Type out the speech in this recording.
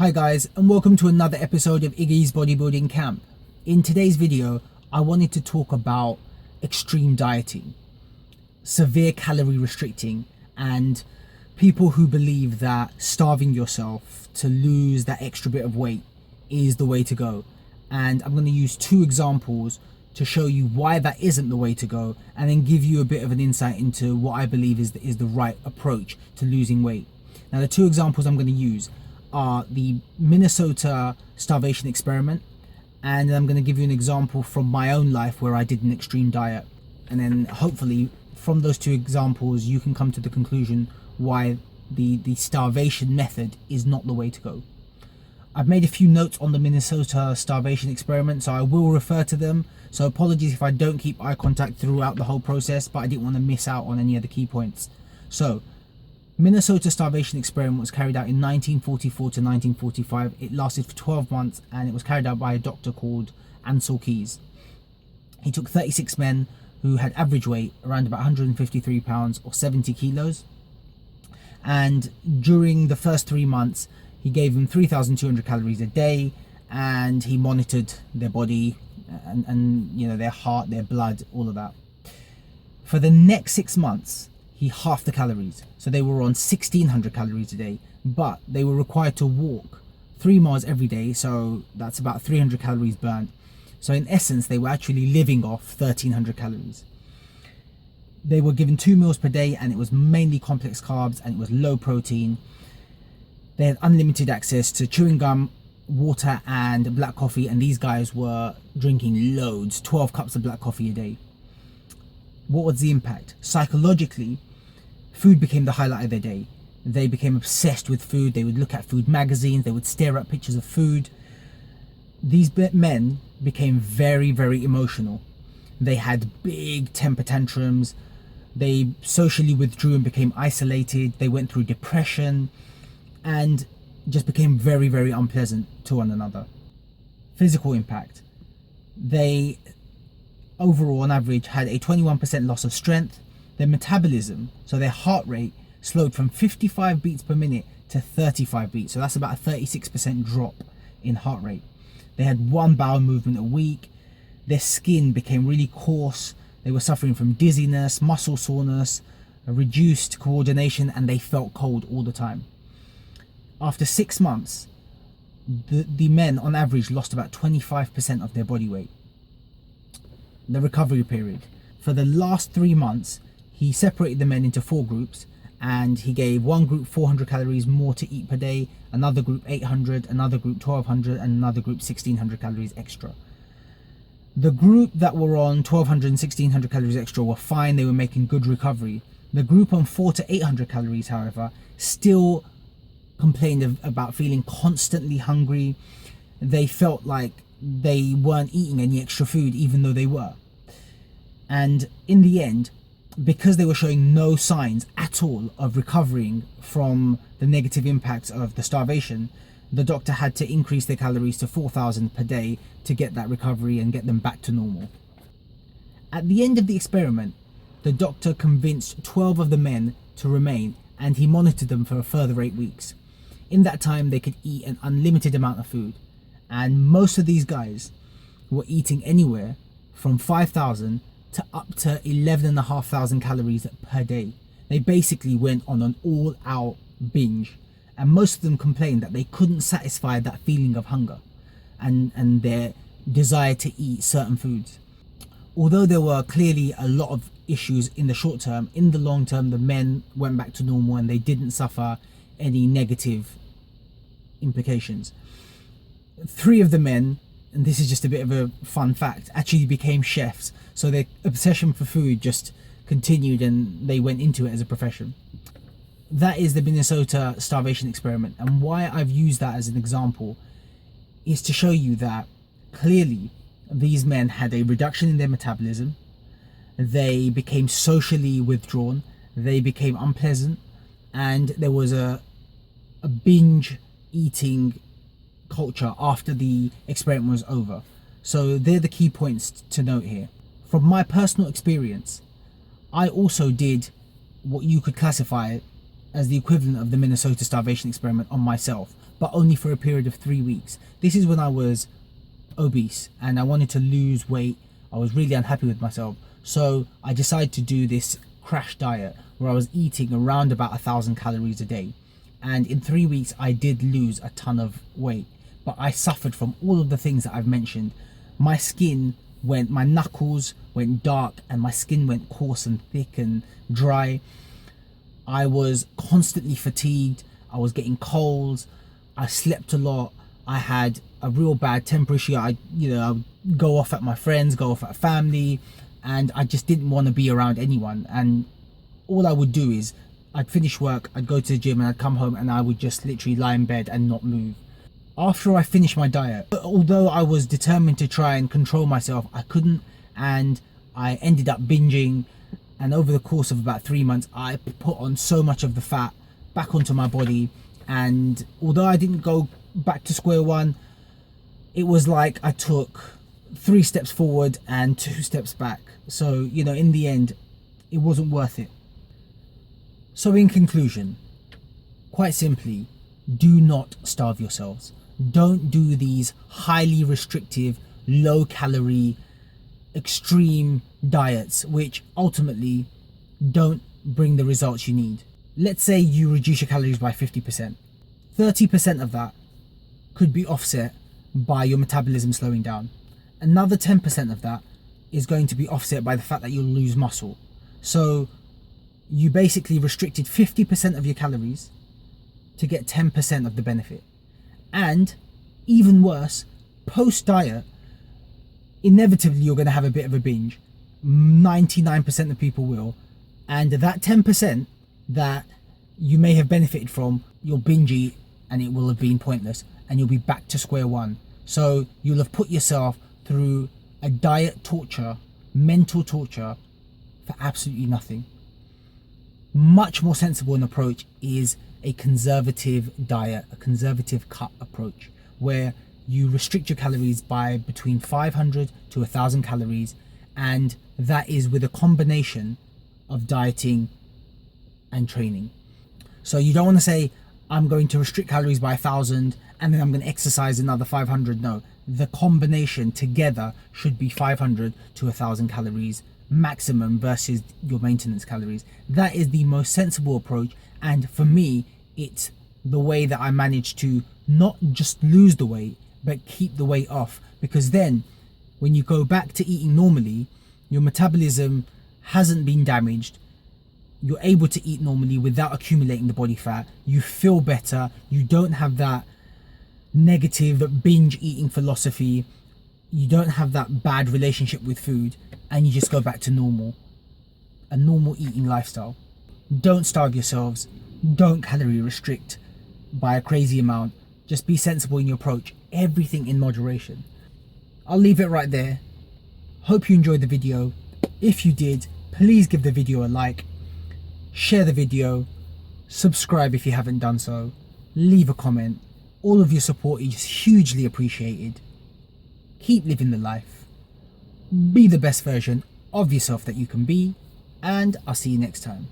Hi guys, and welcome to another episode of Iggy's Bodybuilding Camp. In today's video, I wanted to talk about extreme dieting, severe calorie restricting, and people who believe that starving yourself to lose that extra bit of weight is the way to go. And I'm going to use two examples to show you why that isn't the way to go, and then give you a bit of an insight into what I believe is the right approach to losing weight. Now, the two examples I'm going to use are the Minnesota Starvation Experiment, and I'm going to give you an example from my own life where I did an extreme diet, and then hopefully from those two examples you can come to the conclusion why the starvation method is not the way to go. I've made a few notes on the Minnesota Starvation Experiment, so I will refer to them, so apologies if I don't keep eye contact throughout the whole process, but I didn't want to miss out on any of the key points. So Minnesota Starvation Experiment was carried out in 1944 to 1945. It lasted for 12 months and it was carried out by a doctor called Ansel Keys. He took 36 men who had average weight around about 153 pounds or 70 kilos. And during the first 3 months, he gave them 3,200 calories a day, and he monitored their body and you know, their heart, their blood, all of that. For the next 6 months, he halved the calories. So they were on 1,600 calories a day, but they were required to walk 3 miles every day. So that's about 300 calories burnt. So in essence, they were actually living off 1,300 calories. They were given 2 meals per day, and it was mainly complex carbs and it was low protein. They had unlimited access to chewing gum, water and black coffee, and these guys were drinking loads, 12 cups of black coffee a day. What was the impact? Psychologically, food became the highlight of their day. They became obsessed with food. They would look at food magazines. They would stare at pictures of food. These men became very, very emotional. They had big temper tantrums. They socially withdrew and became isolated. They went through depression and just became very, very unpleasant to one another. Physical impact. They overall, on average, had a 21% loss of strength. Their metabolism, so their heart rate, slowed from 55 beats per minute to 35 beats. So that's about a 36% drop in heart rate. They had 1 bowel movement a week. Their skin became really coarse. They were suffering from dizziness, muscle soreness, reduced coordination, and they felt cold all the time. After 6 months, the men on average lost about 25% of their body weight. The recovery period. For the last 3 months, he separated the men into 4 groups, and he gave one group 400 calories more to eat per day, another group 800, another group 1200, and another group 1600 calories extra. The group that were on 1200 and 1600 calories extra were fine. They were making good recovery. The group on 400 to 800 calories, however, still complained about feeling constantly hungry. They felt like they weren't eating any extra food even though they were. And in the end, because they were showing no signs at all of recovering from the negative impacts of the starvation, the doctor had to increase their calories to 4,000 per day to get that recovery and get them back to normal. At the end of the experiment, the doctor convinced 12 of the men to remain, and he monitored them for a further 8 weeks. In that time, they could eat an unlimited amount of food, and most of these guys were eating anywhere from 5,000 to up to 11,500 calories per day. They basically went on an all-out binge, and most of them complained that they couldn't satisfy that feeling of hunger and their desire to eat certain foods. Although there were clearly a lot of issues in the short term, in the long term the men went back to normal and they didn't suffer any negative implications. 3 of the men, and this is just a bit of a fun fact, actually became chefs. So their obsession for food just continued and they went into it as a profession. That is the Minnesota Starvation Experiment. And why I've used that as an example is to show you that clearly these men had a reduction in their metabolism. They became socially withdrawn. They became unpleasant. And there was a binge eating culture after the experiment was over. So they're the key points to note here. From my personal experience, I also did what you could classify as the equivalent of the Minnesota Starvation Experiment on myself, but only for a period of 3 weeks. This is when I was obese and I wanted to lose weight. I was really unhappy with myself. So I decided to do this crash diet where I was eating around about 1,000 calories a day. And in 3 weeks, I did lose a ton of weight, but I suffered from all of the things that I've mentioned. My knuckles went dark and my skin went coarse and thick and dry. I was constantly fatigued. I was getting colds. I slept a lot. I had a real bad temper issue. I would go off at my friends, go off at family, and I just didn't want to be around anyone. And all I would do is I'd finish work, I'd go to the gym, and I'd come home and I would just literally lie in bed and not move. After I finished my diet, although I was determined to try and control myself, I couldn't, and I ended up binging. And over the course of about 3 months, I put on so much of the fat back onto my body. And although I didn't go back to square one, it was like I took 3 steps forward and 2 steps back. So, in the end, it wasn't worth it. So in conclusion, quite simply, do not starve yourselves. Don't do these highly restrictive, low calorie, extreme diets, which ultimately don't bring the results you need. Let's say you reduce your calories by 50%. 30% of that could be offset by your metabolism slowing down. Another 10% of that is going to be offset by the fact that you'll lose muscle. So you basically restricted 50% of your calories to get 10% of the benefit. And even worse, post-diet, inevitably you're going to have a bit of a binge. 99% of people will. And that 10% that you may have benefited from, you'll binge eat and it will have been pointless and you'll be back to square one. So you'll have put yourself through a diet torture, mental torture, for absolutely nothing. Much more sensible an approach is a conservative diet, a conservative cut approach, where you restrict your calories by between 500 to 1,000 calories, and that is with a combination of dieting and training. So you don't want to say, I'm going to restrict calories by 1,000 and then I'm going to exercise another 500. No, the combination together should be 500 to 1,000 calories maximum versus your maintenance calories. That is the most sensible approach, and for me, it's the way that I managed to not just lose the weight but keep the weight off, because then when you go back to eating normally, your metabolism hasn't been damaged. You're able to eat normally without accumulating the body fat. You feel better. You don't have that negative binge eating philosophy. You don't have that bad relationship with food, and you just go back to a normal eating lifestyle. Don't starve yourselves. Don't calorie restrict by a crazy amount. Just be sensible in your approach. Everything in moderation. I'll leave it right there. Hope you enjoyed the video. If you did, please give the video a like, share the video, subscribe if you haven't done so, leave a comment. All of your support is hugely appreciated. Keep living the life. Be the best version of yourself that you can be, and I'll see you next time.